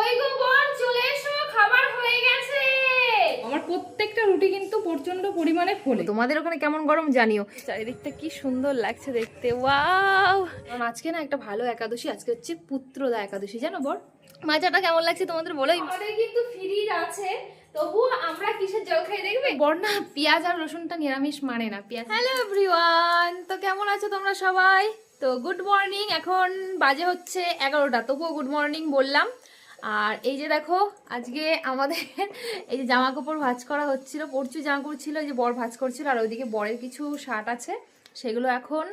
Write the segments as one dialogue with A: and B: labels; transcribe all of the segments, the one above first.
A: কই গো বর, চলে এসো, খাবার হয়ে গেছে। আমার প্রত্যেকটা রুটি কিন্তু প্রচন্ড পরিমাণে ফোলে। তোমাদের ওখানে কেমন গরম জানিও। চারিদিকটা কি সুন্দর লাগছে দেখতে, ওয়াও। কারণ আজকে না একটা ভালো একাদশী, আজকে হচ্ছে পুত্রদা একাদশী, জানো বর? মাজাটা কেমন লাগছে তোমাদের বলো। আমাদের কিন্তু ফ্রিজ আছে, তবু আমরা কিসের জল খাই দেখবে। বর না পেঁয়াজ আর রসুনটা নিরামিষ মানে না, পেঁয়াজ। হ্যালো এভরিওয়ান, তো কেমন আছো তোমরা সবাই? তো গুড মর্নিং, এখন বাজে হচ্ছে 11টা, তবুও গুড মর্নিং বললাম। আর এই যে দেখো, আজকে আমাদের এই যে জামা কাপড় ভাঁজ করা হচ্ছিল, প্রচুর জামা কাপড় ছিল, যে বর ভাঁজ করছিল। আর ওইদিকে বরের কিছু শার্ট আছে, সেগুলো এখন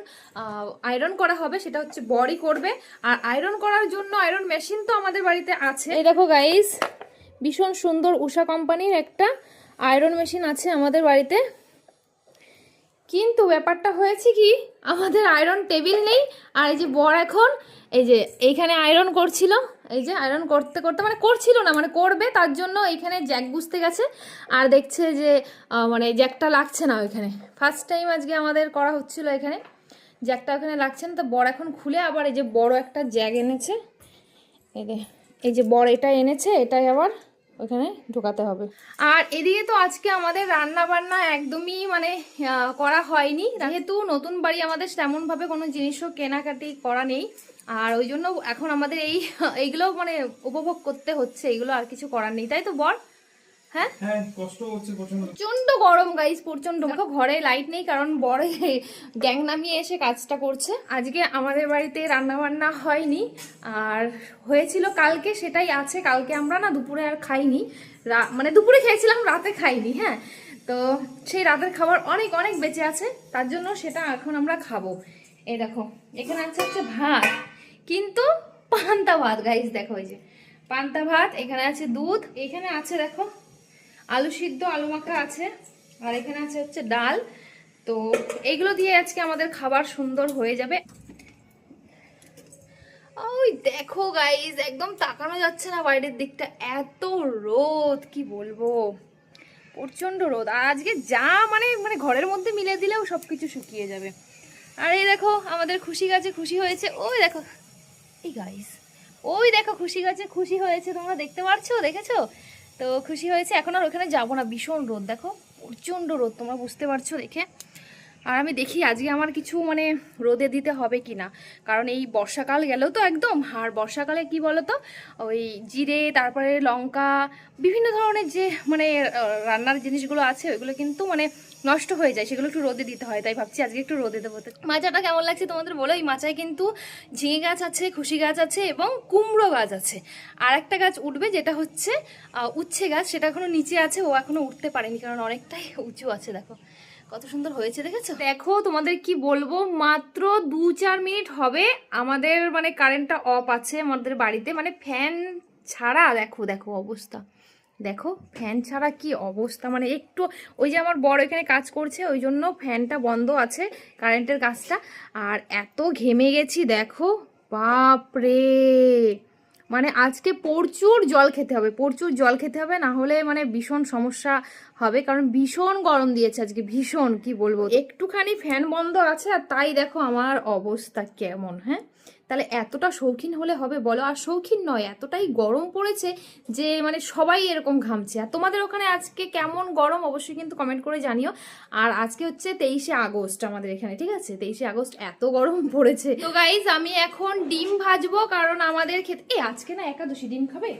A: আয়রন করা হবে, সেটা হচ্ছে বরই করবে। আর আয়রন করার জন্য আয়রন মেশিন তো আমাদের বাড়িতে আছে। এই দেখো গাইস, ভীষণ সুন্দর উষা কোম্পানির একটা আয়রন মেশিন আছে আমাদের বাড়িতে। কিন্তু ব্যাপারটা হয়েছে কি, আমাদের আয়রন টেবিল নেই। আর এই যে বর এখন এই যে এইখানে আয়রন করছিল, এই যে আয়রন করতে করতে মানে করছিল না, মানে করবে, তার জন্য এইখানে জ্যাক বুঝতে গেছে। আর দেখছে যে মানে জ্যাকটা লাগছে না ওইখানে। ফার্স্ট টাইম আজকে আমাদের করা হচ্ছিল এখানে, জ্যাকটা ওখানে লাগছে না। তো বর এখন খুলে আবার এই যে বড় একটা জ্যাক এনেছে, এই যে বর এটা এনেছে, এটাই আবার ওখানে ঢোকাতে হবে। আর এদিকে তো আজকে আমাদের রান্না বান্না একদমই মানে করা হয়নি, যেহেতু নতুন বাড়ি আমাদের, তেমন ভাবে কোনো জিনিসও কেনাকাটি করা নেই। আর ওই জন্য এখন আমাদের এইগুলো মানে উপভোগ করতে হচ্ছে, এইগুলো আর কিছু করার নেই, তাই তো বর? হ্যাঁ,
B: কষ্ট হচ্ছে
A: প্রচন্ড গরম গাইস, প্রচন্ড। দেখো ঘরে লাইট নেই, কারণ বড় গ্যাং নামিয়ে এসে কাজটা করছে। আজকে আমাদের বাড়িতে রান্না বান্না হয়নি, আর হয়েছিল কালকে, সেটাই আছে। কালকে আমরা না দুপুরে আর খাইনি, মানে দুপুরে খেয়েছিলাম, রাতে খাইনি। হ্যাঁ, তো সেই রাতের খাবার অনেক অনেক বেঁচে আছে, তার জন্য সেটা এখন আমরা খাবো। এই দেখো, এখানে আছে হচ্ছে ভাত, কিন্তু পান্তা ভাত গাইস। দেখো এই যে পান্তা ভাত, এখানে আছে দুধ, এখানে আছে দেখো আলু সিদ্ধ, আলু মাখা আছে, আর এখানে আছে হচ্ছে ডাল। তো এইগুলো দিয়ে আজকে আমাদের খাবার সুন্দর হয়ে যাবে। ওই দেখো গাইজ, একদম তাকানো যাচ্ছে না বাইরের দিকটা, এত রোদ কি বলবো, প্রচন্ড রোদ। আর আজকে যা মানে মানে ঘরের মধ্যে মিলে দিলেও সবকিছু শুকিয়ে যাবে। আর এই দেখো আমাদের খুশি গাছে খুশি হয়েছে, ওই দেখো এই গাইজ, ওই দেখো খুশি গাছে খুশি হয়েছে, তোমরা দেখতে পারছো, দেখেছো? তো খুশি হয়েছে। এখন আর ওখানে যাবো না, ভীষণ রোদ, দেখো প্রচণ্ড রোদ, তোমরা বুঝতে পারছো দেখে। আর আমি দেখি আজকে আমার কিছু মানে রোদে দিতে হবে কি না, কারণ এই বর্ষাকাল গেল তো একদম। আর বর্ষাকালে কি বলতো, ওই জিরে, তারপরে লঙ্কা, বিভিন্ন ধরনের যে মানে রান্নার জিনিসগুলো আছে, ওইগুলো কিন্তু মানে নষ্ট হয়ে যায়, সেগুলো একটু রোদে দিতে হয়। তাই ভাবছি আজকে একটু রোদে দেবো। মাচাটা কেমন লাগছে তোমাদের বলো। এই মাচায় কিন্তু ঝিঙে গাছ আছে, খুশি গাছ আছে, এবং কুমড়ো গাছ আছে। আর একটা গাছ উঠবে, যেটা হচ্ছে উচ্ছে গাছ, সেটা এখনো নিচে আছে, ও এখনো উঠতে পারেনি, কারণ অনেকটাই উঁচু আছে। দেখো কত সুন্দর হয়েছে, দেখেছো? দেখো তোমাদের কি বলবো, মাত্র 2-4 মিনিট হবে আমাদের মানে কারেন্টটা অফ আছে আমাদের বাড়িতে, মানে ফ্যান ছাড়া। দেখো দেখো অবস্থা, দেখো ফ্যান ছাড়া কি অবস্থা, মানে একটু ওই যে আমার বড় এখানে কাজ করছে, ওই জন্য ফ্যানটা বন্ধ আছে, কারেন্টের কাজটা। আর এত ঘেমে গেছি দেখো, বাপরে। মানে আজকে প্রচুর জল খেতে হবে, প্রচুর জল খেতে হবে, না হলে মানে ভীষণ সমস্যা হবে, কারণ ভীষণ গরম দিয়েছে আজকে, ভীষণ কি বলবো। একটুখানি ফ্যান বন্ধ আছে, আর তাই দেখো আমার অবস্থা কেমন। হ্যাঁ, তাহলে এতটা শৌখিন হলে হবে বলো? আর শৌখিন নয়, এতটাই গরম পড়েছে যে মানে সবাই এরকম ঘামছে। আর তোমাদের ওখানে আজকে কেমন গরম অবশ্যই কিন্তু কমেন্ট করে জানিও। আর আজকে হচ্ছে 23শে আগস্ট আমাদের এখানে, ঠিক আছে? 23শে আগস্ট, এত গরম পড়েছে। তো গাইজ আমি এখন ডিম ভাজবো, কারণ আমাদের খেতে আজকে না একাদশী, ডিম খাবে?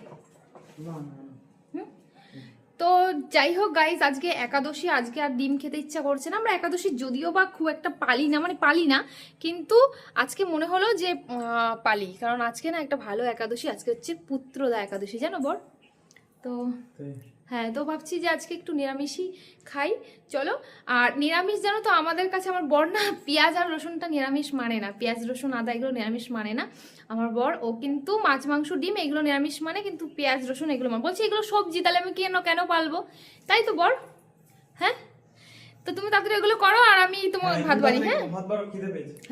A: তো যাই হোক গাইজ, আজকে একাদশী, আজকে আর ডিম খেতে ইচ্ছা করছে না। আমরা একাদশী যদিও বা খুব একটা পালি না, মানে পালি না, কিন্তু আজকে মনে হলো যে পালি, কারণ আজকে না একটা ভালো একাদশী, আজকে হচ্ছে পুত্রদা একাদশী, জানো বর? তো হ্যাঁ, তো ভাবছি যে আজকে একটু নিরামিষই খাই, চলো। আর নিরামিষ জানো তো, আমাদের কাছে আমার বর না পেঁয়াজ আর রসুনটা নিরামিষ মানে না, পেঁয়াজ রসুন আদা এগুলো নিরামিষ মানে না আমার বর। ও কিন্তু মাছ মাংস ডিম এগুলো নিরামিষ মানে, কিন্তু পেঁয়াজ রসুন এগুলো মানে। বলছি এগুলো সবজি, তাহলে আমি কেন পালবো, তাই তো বর? হ্যাঁ, তো তুমি তাড়াতাড়ি এগুলো করো, আর আমি তোমার ভাত বাড়ি। হ্যাঁ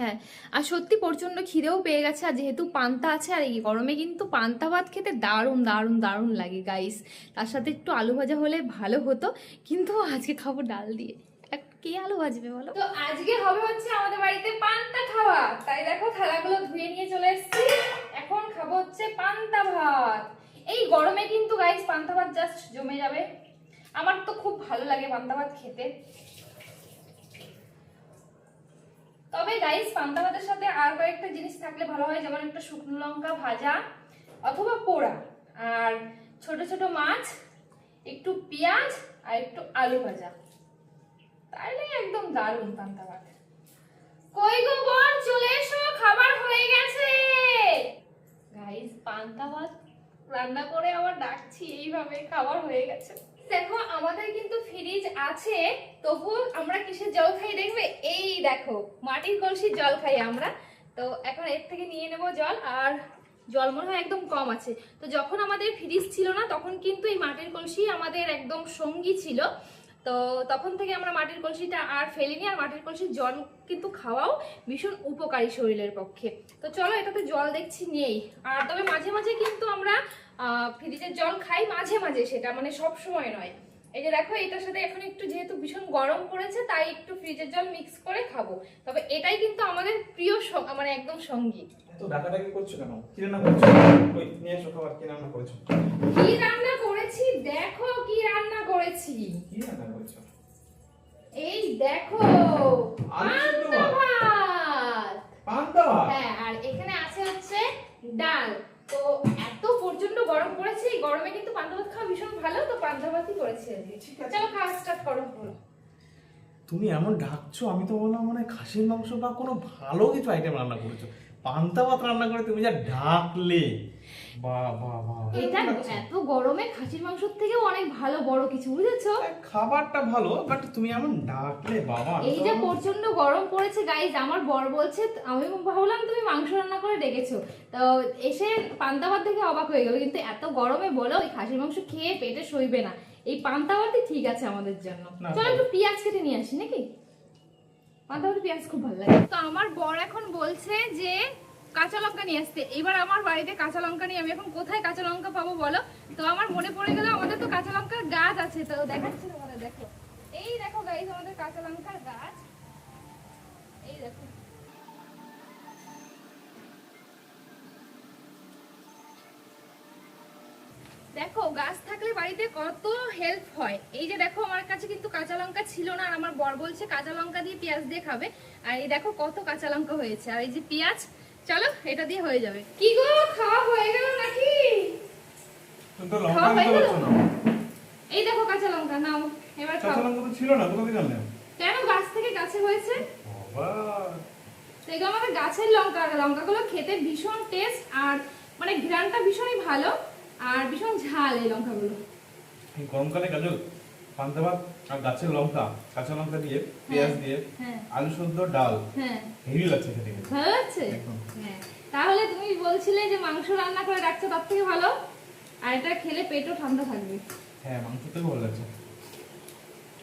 A: হ্যাঁ, আর সত্যি প্রচন্ড খিদেও পেয়ে গেছে, আর যেহেতু পান্তা আছে, আর এই গরমে কিন্তু পান্তা ভাত খেতে দারুণ দারুণ দারুণ লাগে গাইস। তার সাথে একটু আলু ভাজা হলে ভালো হতো, কিন্তু আজকে খাবো ডাল দিয়ে। কে আলু ভাজবে বলো? তো আজকে হবে হচ্ছে আমাদের বাড়িতে পান্তা খাওয়া, তাই দেখো থালাগুলো ধুয়ে নিয়ে চলে এসেছি। এখন খাবো হচ্ছে পান্তা ভাত। এই গাইস পান্তা ভাত জাস্ট জমে যাবে। আমার তো খুব ভালো লাগে পান্তা ভাত খেতে। তবে গাইস পান্তা ভাতের সাথে আর কয়েকটা জিনিস থাকলে ভালো হয়, যেমন একটা শুকনো লঙ্কা ভাজা অথবা পোড়া, আর ছোট ছোট মাছ, একটু পেঁয়াজ আর একটু আলু ভাজা, তাহলে একদম দারুণ পান্তা ভাত। কই গো বর, চলে এসো, খাবার হয়ে গেছে। গাইস পান্তা ভাত রান্না করে আবার ডাকছি এইভাবে, খাবার হয়ে গেছে। দেখো আমাদের কিন্তু ফ্রিজ আছে, তবু আমরা কিসের জল খাই দেখবে? এই দেখো মাটির কলসির জল খাই আমরা। তো এখন এর থেকে নিয়ে নেব জল, আর জল মনে হয় একদম কম আছে। তো যখন আমাদের ফ্রিজ ছিল না তখন কিন্তু এই মাটির কলসি আমাদের একদম সঙ্গী ছিল। তো তখন থেকে আমরা মাটির কলসিটা আর ফেলিনি, আর মাটির কলসির জল কিন্তু খাওয়াও ভীষণ উপকারী শরীরের পক্ষে। তো চলো এটাতে জল দেখছি নেই। আর তবে মাঝে মাঝে কিন্তু আমরা ফ্রিজের জল খাই, মাঝে মাঝে, সেটা মানে সব সময় নয়। এই যে দেখো এটার সাথে এখন একটু যেহেতু ভীষণ গরম পড়েছে তাই একটু ফ্রিজের জল মিক্স করে খাবো। তবে এটাই কিন্তু আমাদের প্রিয় মানে একদম সঙ্গী।
B: তো ডাকাডাকি করছো কেন? কি রান্না করছো? ওই নিয়ে এসো খাবার। কি রান্না করেছো?
A: কি রান্না করেছি দেখো, কি রান্না করেছি।
B: কি রান্না করেছো?
A: এই দেখো
B: পান্তা
A: ভাত।
B: পান্তা ভাত?
A: হ্যাঁ, আর এখানে আছে হচ্ছে ডাল। তো এত প্রচন্ড গরম পড়েছে, এই গরমে কিন্তু পান্তা ভাত খাওয়া ভীষণ ভালো, তো পান্তা ভাতই করেছি আজকে। চলো খাওয়া স্টার্ট করো।
B: তুমি এমন ডাকছো, আমি তো বললাম মানে খাসির মাংস বা কোনো ভালো কিছু আইটেম রান্না করেছো। পান্তা ভাত রান্না করে তুমি যা ডাকলে, বাহ বাহ বাহ।
A: এটা এত গরমে খাসির মাংসের থেকেও অনেক ভালো বড় কিছু, বুঝেছো?
B: খাবারটা ভালো, বাট তুমি এমন ডাকলে বাবা।
A: এই যে প্রচন্ড গরম পড়েছে গাইজ, আমার বর বলছে, আমি ভাবলাম তুমি মাংস রান্না করে ডেকেছো, তো এসে পান্তা ভাত দেখে অবাক হয়ে গেল। কিন্তু এত গরমে বলো ওই খাসির মাংস খেয়ে পেটে সইবে না, এই পান্তা ভাতই ঠিক আছে আমাদের জন্য। চলো একটু পেঁয়াজ কেটে নিয়ে আসি নাকি, পান্তা ভাতে পেঁয়াজ খুব ভালো লাগে। তো আমার বর এখন বলছে যে কাঁচা লঙ্কা নিয়ে আসতে। এবার আমার বাড়িতে কাঁচা লঙ্কা নিয়ে আমি এখন কোথায় কাঁচা লঙ্কা পাবো বলো? তো আমার মনে পড়ে গেল আমাদের তো কাঁচা লঙ্কার গাছ আছে, তো দেখাচ্ছি তোমাদের। দেখো এই দেখো গাইস আমাদের কাঁচা লঙ্কার গাছ, এই দেখো। দেখো গাছ থাকলে বাড়িতে কত হেল্প হয়। এই যে দেখো আমার কাছে কিন্তু কাঁচা লঙ্কা ছিল না, আর আমার বর বলছে কাঁচা লঙ্কা দিয়ে পেঁয়াজ দিয়ে খাবে। আর এই দেখো কত কাঁচা লঙ্কা হয়েছে, আর এই যে পেঁয়াজ, চলো এটা দিয়ে হয়ে যাবে। কি গো খাওয়া হয়ে গেল নাকি? এই দেখো কাঁচা লঙ্কা নাও, এবার খাও।
B: কাঁচা লঙ্কা তো ছিল না, কোথা থেকে আনলে?
A: কেন, গাছ থেকে গাছে হয়েছে।
B: বাবা,
A: এগুলো আমাদের গাছের লঙ্কা, লঙ্কাগুলো খেতে ভীষণ টেস্ট, আর মানে ঘ্রাণটা ভীষণই ভালো, আর ভীষণ ঝাল এই লঙ্কাগুলো।
B: এই গরমকালে কাজল পান্তা ভাত আর গাছের লঙ্কা, কাঁচা লঙ্কা দিয়ে পেঁয়াজ দিয়ে আলু সেদ্ধ ডাল, হ্যাঁ হেভি লাগছে খেতে।
A: ভালো লাগছে? হ্যাঁ, তাহলে তুমি বলছিলে যে মাংস রান্না করে রাখছো, তার থেকে ভালো। আর এটা খেলে পেটও ঠান্ডা থাকবে।
B: হ্যাঁ, মাংস তো ভালো লাগছে।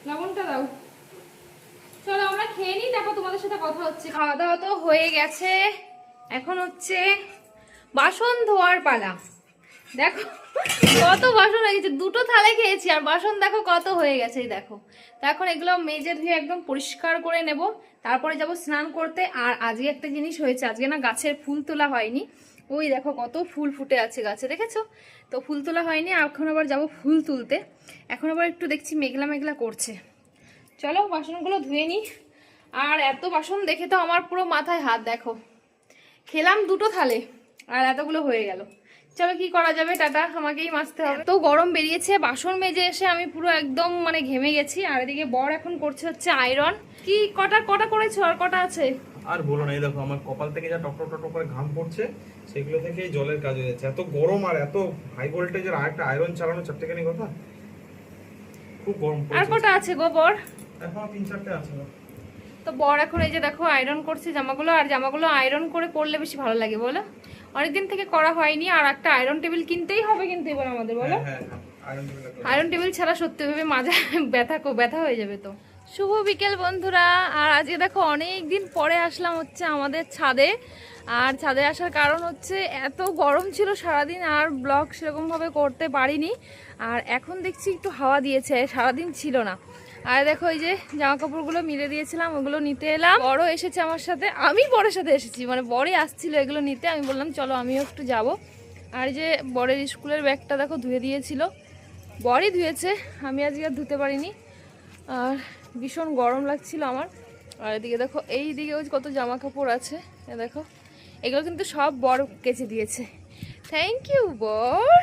A: লবণটা দাও। চলো আমরা খেয়ে নিই, তারপর তোমাদের সাথে কথা হচ্ছে। খাওয়া দাওয়া তো হয়ে গেছে, এখন হচ্ছে বাসন ধোয়ার পালা। দেখো কত বাসন হয়ে গেছে, দুটো থালে খেয়েছি আর বাসন দেখো কত হয়ে গেছে। এই দেখো, তো এখন এগুলো মেজে ধুয়ে একদম পরিষ্কার করে নেব, তারপরে যাব স্নান করতে। আর আজকে একটা জিনিস হয়েছে, আজকে না গাছের ফুল তোলা হয়নি। ওই দেখো কত ফুল ফুটে আছে গাছে, দেখেছো? তো ফুল তোলা হয়নি, এখন আবার যাব ফুল তুলতে। এখন আবার একটু দেখছি মেঘলা মেঘলা করছে। চলো বাসনগুলো ধুয়ে নিই। আর এত বাসন দেখে তো আমার পুরো মাথায় হাত। দেখো খেলাম দুটো থালে আর এতগুলো হয়ে গেল। চলো কি করা যাবে, টাটা, আমাকেই মাজতে হবে। তো গরম বেরিয়েছে, বাসন মেজে এসে আমি পুরো একদম মানে ঘেমে গেছি। আর এদিকে বর এখন করছে হচ্ছে আয়রন। কি কটা করেছো আর কটা আছে?
B: আর বলো না, এই দেখো আমার কপাল থেকে যা টপ টপ করে ঘাম পড়ছে, সেগুলো থেকেই জলের কাজ হয়ে যাচ্ছে। এত গরম আর এত হাই ভোল্টেজের আরেকটা আয়রন চালানো চারটেখানি কথা, খুব গরম পড়ছে।
A: আর কটা আছে গো বর?
B: এখন 3-4টে আছে।
A: তো বর এখন এই যে দেখো আয়রন করছে জামাগুলো। আর জামাগুলো আয়রন করে পরলে বেশি ভালো লাগে বলো? অনেকদিন থেকে করা হয়নি। আর একটা আয়রন টেবিল কিনতেই হবে কিন্তু এবার আমাদের, বলো? আয়রন টেবিল ছাড়া সত্যি ভাবে মাজা ব্যথা হয়ে যাবে। তো শুভ বিকেল বন্ধুরা। আর আজকে দেখো অনেক দিন পরে আসলাম হচ্ছে আমাদের ছাদে। আর ছাদে আসার কারণ হচ্ছে এত গরম ছিল সারাদিন, আর ব্লগ সেরকম ভাবে করতে পারিনি। আর এখন দেখছি একটু হাওয়া দিয়েছে, সারাদিন ছিল না। আর দেখো এই যে জামা কাপড়গুলো মিলে দিয়েছিলাম, ওগুলো নিতে এলাম। বড় এসেছে আমার সাথে, আমি বরের সাথে এসেছি, মানে বড়ই আসছিল এগুলো নিতে। আমি বললাম চলো আমিও একটু যাব। আর যে বরের স্কুলের ব্যাগটা দেখো ধুয়ে দিয়েছিল, বরই ধুয়েছে, আমি আজকে আর ধুতে পারিনি। আর ভীষণ গরম লাগছিল আমার। আর এদিকে দেখো, এই দিকে কত জামা কাপড় আছে, এ দেখো, এগুলো কিন্তু সব বর কেচে দিয়েছে। থ্যাংক ইউ বর,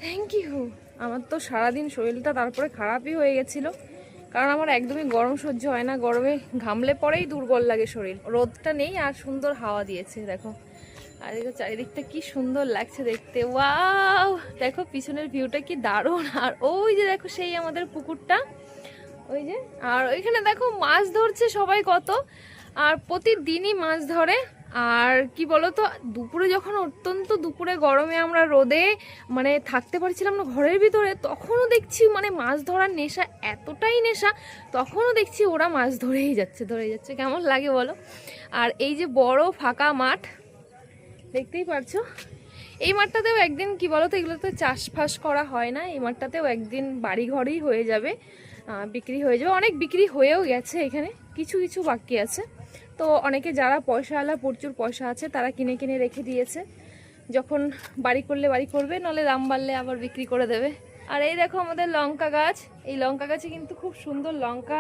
A: থ্যাংক ইউ। আমার তো সারাদিন শরীরটা তারপরে খারাপই হয়ে গেছিলো, কারণ আমার একদমই গরম সহ্য হয় না। গরমে ঘামলে পরেই দুর্বল লাগে শরীর। রোদটা নেই আর সুন্দর হাওয়া দিয়েছে দেখো। আর এই চারিদিকটা কি সুন্দর লাগছে দেখতে, ওয়াও! দেখো পিছনের ভিউটা কি দারুণ। আর ওই যে দেখো সেই আমাদের পুকুরটা, ওই যে। আর ওইখানে দেখো মাছ ধরছে সবাই কত, আর প্রতিদিনই মাছ ধরে। আর কি বলতো, দুপুরে যখন অত্যন্ত দুপুরে গরমে আমরা রোদে মানে থাকতে পারছিলাম না ঘরের ভিতরে, তখনও দেখছি মানে মাছ ধরার নেশা, এতটাই নেশা, তখনও দেখছি ওরা মাছ ধরেই যাচ্ছে ধরেই যাচ্ছে। কেমন লাগে বলো? আর এই যে বড় ফাঁকা মাঠ দেখতেই পারছো, এই মাঠটাতেও একদিন কি বলতো, এগুলোতে চাষবাস করা হয় না, এই মাঠটাতেও একদিন বাড়ি ঘরই হয়ে যাবে, বিক্রি হয়ে যাবে। অনেক বিক্রি হয়েও গেছে, এখানে কিছু কিছু বাকি আছে। তো অনেকে যারা পয়সাওয়ালা, প্রচুর পয়সা আছে, তারা কিনে কিনে রেখে দিয়েছে, যখন বাড়ি করলে বাড়ি করবে, নাহলে দাম বাড়লে আবার বিক্রি করে দেবে। আর এই দেখো আমাদের লঙ্কা গাছ, এই লঙ্কা গাছে কিন্তু খুব সুন্দর লঙ্কা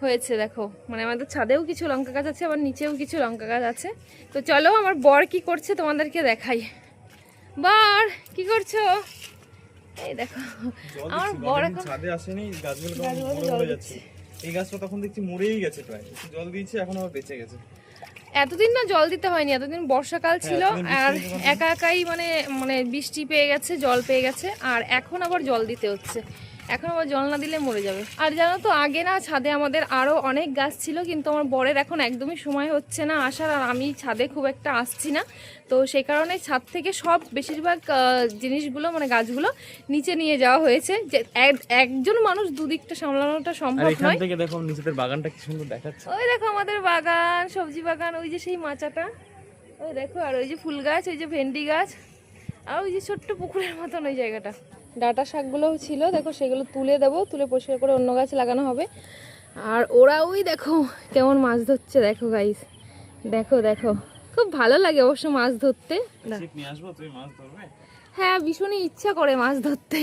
A: হয়েছে দেখো। মানে আমাদের ছাদেও কিছু লঙ্কা গাছ আছে, আবার নিচেও কিছু লঙ্কা গাছ আছে। তো চলো আমার বর কি করছে তোমাদেরকে দেখাই। বর কি করছো? এই দেখো আমার বর এখন
B: ছাদে আসেনি, গাছগুলো মরে যাচ্ছে। এই গাছটা তখন দেখছি মরেই গেছে প্রায়, জল দিয়েছে এখন আবার বেঁচে গেছে।
A: এতদিন না জল দিতে হয়নি, এতদিন বর্ষাকাল ছিল, আর একা একাই মানে মানে বৃষ্টি পেয়ে গেছে, জল পেয়ে গেছে, আর এখন আবার জল দিতে হচ্ছে। এখন আবার জল না দিলে মরে যাবে। আর জানো তো, আগে না ছাদে আমাদের আরো অনেক গাছ ছিল, কিন্তু আমার বরের এখন একদমই সময় হচ্ছে না আসার, আর আমি ছাদে খুব একটা আসছি না। তো সেই কারণে ছাদ থেকে সব বেশিরভাগ জিনিসগুলো মানে গাছগুলো নিচে নিয়ে যাওয়া হয়েছে। যে একজন মানুষ দুদিকটা সামলানোটা সম্ভব নয়।
B: এখান থেকে দেখো নিচের বাগানটা কি সুন্দর দেখাচ্ছে।
A: ওই দেখো আমাদের বাগান, সবজি বাগান, ওই যে সেই মাচাটা, ওই দেখো, আর ওই যে ফুল গাছ, ওই যে ভেন্ডি গাছ, আর ওই যে ছোট্ট পুকুরের মতন ওই জায়গাটা। ডাঁটা শাকগুলোও ছিল দেখো, সেগুলো তুলে দেবো, তুলে পরিষ্কার করে অন্য গাছ লাগানো হবে। আর ওরা ওই দেখো কেমন মাছ ধরছে দেখো গাইস, দেখো দেখো, খুব ভালো লাগে অবশ্য মাছ ধরতে।
B: ছিপ নিয়ে আসবো, তুমি মাছ ধরবে?
A: হ্যাঁ, ভীষণই ইচ্ছা করে মাছ ধরতে।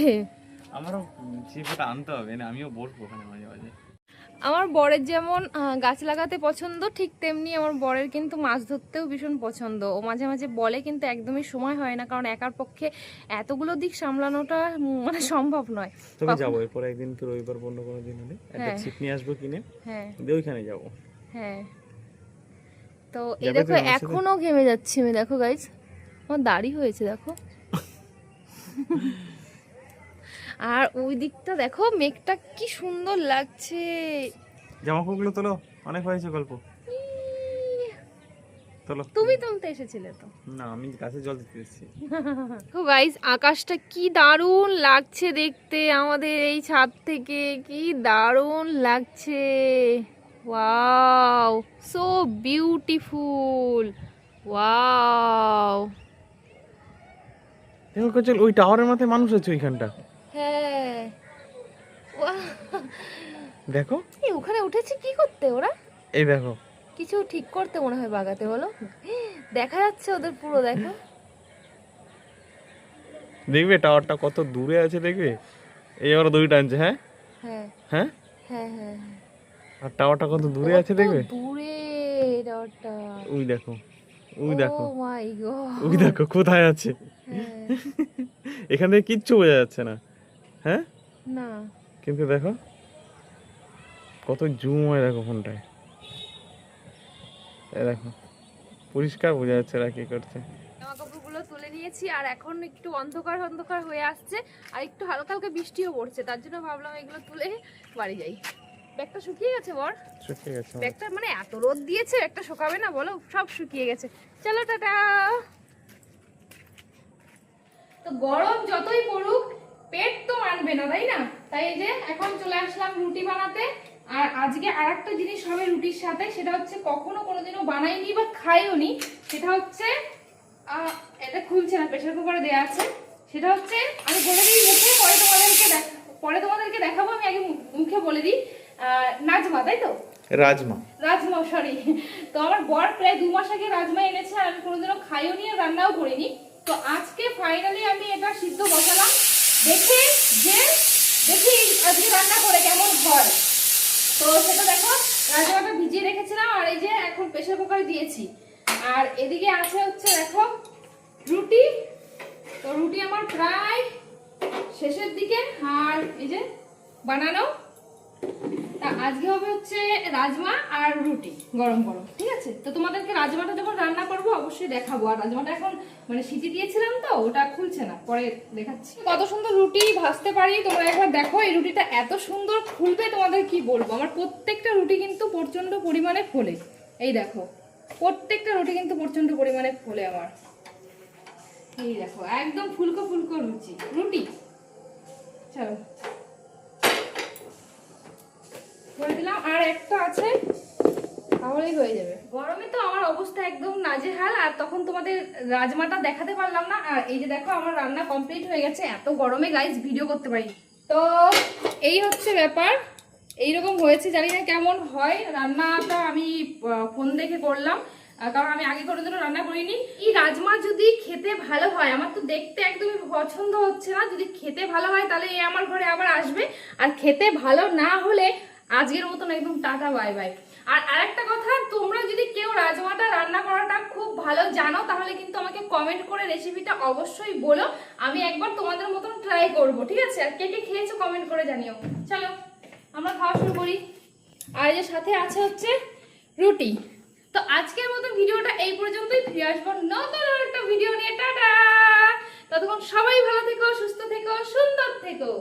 B: আমারও ছিপটা আনতে হবে না, আমিও বসবো ওখানে মাঝে মাঝে।
A: আমার বরের যেমন গাছ লাগাতে পছন্দ, ঠিক তেমনি আমার বরের কিন্তু মাছ ধরতেও ভীষণ পছন্দ। ও মাঝে মাঝে বলে, কিন্তু একদমই সময় হয় না, কারণ একার পক্ষে এতগুলো দিক সামলানোটা মানে সম্ভব নয়।
B: তবে যাবো এরপর একদিন, কি রবিবার বন্ধ কোনো দিন হলে একটা ছিপ নিয়ে আসবো কিনে,
A: হ্যাঁ
B: দিয়ে ওইখানে যাবো।
A: হ্যাঁ। তো এই দেখো এখনো ঘেমে যাচ্ছি আমি, দেখো গাইস আমার দাড়ি হয়েছে দেখো। আর ওই দিকটা দেখো মেঘটা কি সুন্দর লাগছে।
B: জামা কাপড়গুলো তোলো, অনেক হয়েছে গল্প। তোলো।
A: তুমি তুলতে এসেছিলে তো?
B: না, আমি গাছে জল দিতে এসেছি।
A: তো গাইস আকাশটা কি দারুণ লাগছে দেখতে, আমাদের এই ছাদ থেকে কি দারুণ লাগছে। Wow, so beautiful, wow.
B: দেখো চল, ওই টাওয়ারের মাথায় মানুষ আছে ওইখানটা।
A: হ্যাঁ,
B: দেখো
A: এই ওখানে উঠেছে কি করতে ওরা?
B: এই দেখো,
A: কিছু ঠিক করতে মনে হয়, বাগাতে বলো, দেখা যাচ্ছে ওদের পুরো, দেখো।
B: দেখবে টাওয়ারটা কত দূরে আছে, দেখবে এই আমরা দড়ি টানছে। হ্যাঁ
A: হ্যাঁ
B: হ্যাঁ
A: হ্যাঁ হ্যাঁ,
B: আর টাওয়ারটা কত দূরে আছে দেখবে,
A: দূরে টাওয়ারটা।
B: ওই দেখো, ওই দেখো,
A: ও মাই গড,
B: ওই দেখো কোথায় আছে।
A: হ্যাঁ,
B: এখান থেকে কিচ্ছু বোঝা যাচ্ছে না। হ্যাঁ,
A: না
B: কিন্তু দেখো কত জুম হয়, দেখো ফোনটায়, এই দেখো পরিষ্কার বোঝা যাচ্ছে এরা কি করছে।
A: জামা কাপড়গুলো তুলে নিয়েছি, আর এখন একটু অন্ধকার অন্ধকার হয়ে আসছে, আর একটু হালকা হালকা বৃষ্টিও পড়ছে, তার জন্য ভাবলাম এগুলো তুলে বাড়ি যাই। ব্যাগটা শুকিয়ে গেছে বর,
B: শুকিয়ে গেছে
A: ব্যাগটা মানে এত রোদ দিয়েছে, একটা শুকাবে না বলো, সব শুকিয়ে গেছে। চলো টাটা। তো গরম যতই পড়ুক পেট তো মানবে না, তাই না? তাই এই যে এখন চলে আসলাম রুটি বানাতে। আর আজকে আর একটা জিনিস হবে রুটির সাথে, সেটা হচ্ছে কখনো কোনোদিনও বানাইনি বা খাইও নি, সেটা হচ্ছে এটা খুলছে না, প্রেসার কুকারে দেওয়া আছে। সেটা হচ্ছে আমি বলে দিই মুখে, পরে তোমাদেরকে দেখাবো, আমি আগে মুখে বলে দিই। নাজমা, তাই তো?
B: রাজমা,
A: রাজমা, সরি। তো আমার বর প্রায় 2 মাস আগে রাজমা এনেছে, আর আমি কোনোদিনও খাইও নি আর রান্নাও করিনি। তো আজকে ফাইনালি আমি এটা সিদ্ধ বসালাম, দেখি আজকে রান্না করে কেমন হয়। তো সেটা দেখো, রাজমাটা ভিজিয়ে রেখেছিলাম আর এই যে এখন প্রেসার কুকারে দিয়েছি। আর এদিকে আছে হচ্ছে দেখো রুটি। তো রুটি আমার প্রায় শেষের দিকে, আর এই যে বানানো। তা আজকে হবে হচ্ছে রাজমা আর রুটি গরম গরম, ঠিক আছে? তো তোমাদেরকে রাজমাটা যখন রান্না করবো অবশ্যই দেখাবো। আর রাজমাটা এখন মানে সিটি দিয়েছিলাম তো ওটা খুলছে না, পরে দেখাচ্ছি। কত সুন্দর রুটি ভাজতে পারি তোমরা একবার দেখো। এই রুটিটা এত সুন্দর ফুলবে তোমাদের কি বলবো। আমার প্রত্যেকটা রুটি কিন্তু প্রচন্ড পরিমাণে ফোলে। এই দেখো প্রত্যেকটা রুটি কিন্তু প্রচন্ড পরিমাণে ফোলে আমার। এই দেখো একদম ফুলকো ফুলকো রুটি। চলো করে দিলাম, আর একটা আছে তাহলেই হয়ে যাবে। গরমে তো আমার অবস্থা একদম নাজেহাল, আর তখন তোমাদের রাজমাটা দেখাতে পারলাম না। আর এই যে দেখো আমার রান্না কমপ্লিট হয়ে গেছে, এত গরমে গাইস ভিডিও করতে পারি। তো এই হচ্ছে ব্যাপার, এইরকম হয়েছে। জানি না কেমন হয় রান্নাটা, আমি ফোন দেখে করলাম কারণ আমি আগে কোনোদিনও রান্না করিনি। এই রাজমা যদি খেতে ভালো হয়, আমার তো দেখতে একদমই পছন্দ হচ্ছে না, যদি খেতে ভালো হয় তাহলে এ আমার ঘরে আবার আসবে। আর খেতে ভালো না হলে আজকের মতন একদম টাটা বাই বাই। আর আরেকটা কথা, তোমরা যদি কেউ রাজমাটা রান্না করাটা খুব ভালো জানো তাহলে কিন্তু আমাকে কমেন্ট করে রেসিপিটা অবশ্যই বলো, আমি একবার তোমাদের মতন ট্রাই করব, ঠিক আছে? আর কে কে খেয়েছো কমেন্ট করে জানিও। চলো আমরা খাওয়া শুরু করি। আর এর সাথে আছে হচ্ছে রুটি। তো আজকের মতো ভিডিওটা এই পর্যন্তই, ফিরে আসবো নতুন একটা ভিডিও নিয়ে। টাটা। ততক্ষণ সবাই ভালো থেকো, সুস্থ থেকো, সুন্দর থেকো।